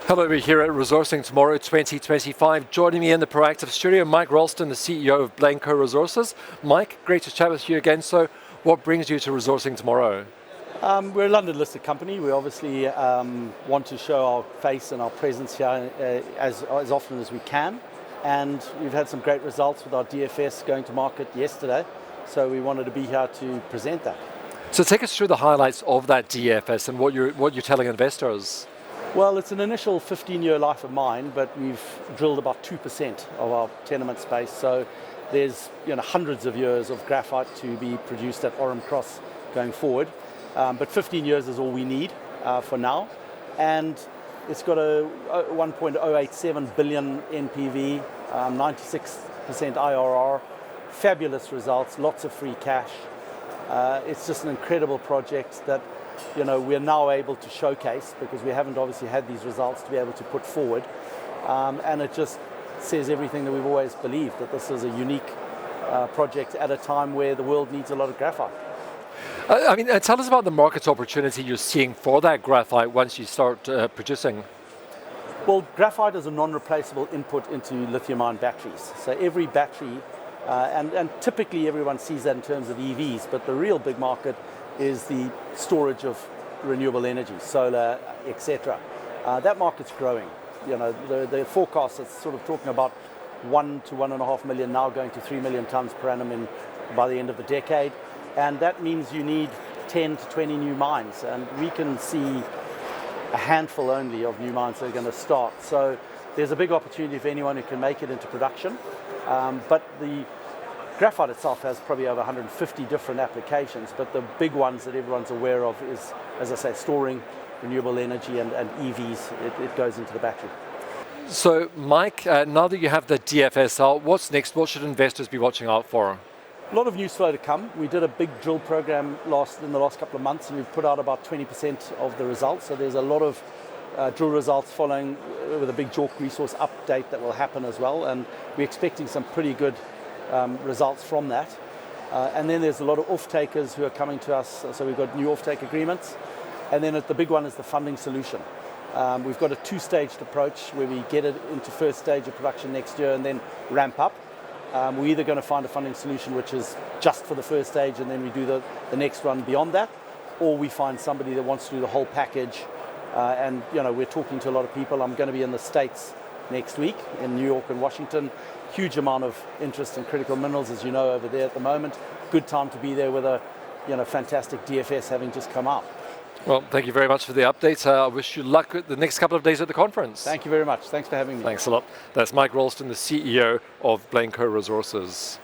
Hello, we're here at Resourcing Tomorrow 2025. Joining me in the Proactive studio, Mike Ralston, the CEO of Blanco Resources. Mike, great to chat with you again. So what brings you to Resourcing Tomorrow? We're a London-listed company. We obviously want to show our face and our presence here as often as we can. And we've had some great results with our DFS going to market yesterday. So we wanted to be here to present that. So take us through the highlights of that DFS and what you're telling investors. Well, it's an initial 15-year life of mine, but we've drilled about 2% of our tenement space. So there's hundreds of years of graphite to be produced at Oram Cross going forward. But 15 years is all we need for now. And it's got a 1.087 billion NPV, 96% IRR, fabulous results, lots of free cash. It's just an incredible project that we're now able to showcase because we haven't obviously had these results to be able to put forward. And it just says everything that we've always believed, that this is a unique project at a time where the world needs a lot of graphite. Tell us about the market opportunity you're seeing for that graphite once you start producing. Well, graphite is a non-replaceable input into lithium-ion batteries. So every battery, and typically everyone sees that in terms of EVs, but the real big market is the storage of renewable energy, solar, etc. That market's growing. The forecast is sort of talking about 1 to 1.5 million, now going to 3 million tons per annum by the end of the decade. And that means you need 10 to 20 new mines. And we can see a handful only of new mines that are going to start. So there's a big opportunity for anyone who can make it into production. But the graphite itself has probably over 150 different applications, but the big ones that everyone's aware of is, as I say, storing renewable energy and EVs. It goes into the battery. So, Mike, now that you have the DFS out, what's next? What should investors be watching out for? A lot of news flow to come. We did a big drill program in the last couple of months, and we've put out about 20% of the results. So there's a lot of drill results following with a big JORC resource update that will happen as well, and we're expecting some pretty good results from that. And then there's a lot of off-takers who are coming to us, so we've got new off-take agreements. And then the big one is the funding solution. We've got a two-staged approach where we get it into first stage of production next year and then ramp up. We're either going to find a funding solution which is just for the first stage and then we do the next run beyond that, or we find somebody that wants to do the whole package. And we're talking to a lot of people. I'm going to be in the States next week in New York and Washington. Huge amount of interest in critical minerals, as you know, over there at the moment. Good time to be there with a fantastic DFS having just come out. Well, thank you very much for the update. I wish you luck with the next couple of days at the conference. Thank you very much. Thanks for having me. Thanks a lot. That's Mike Ralston, the CEO of Blanco Resources.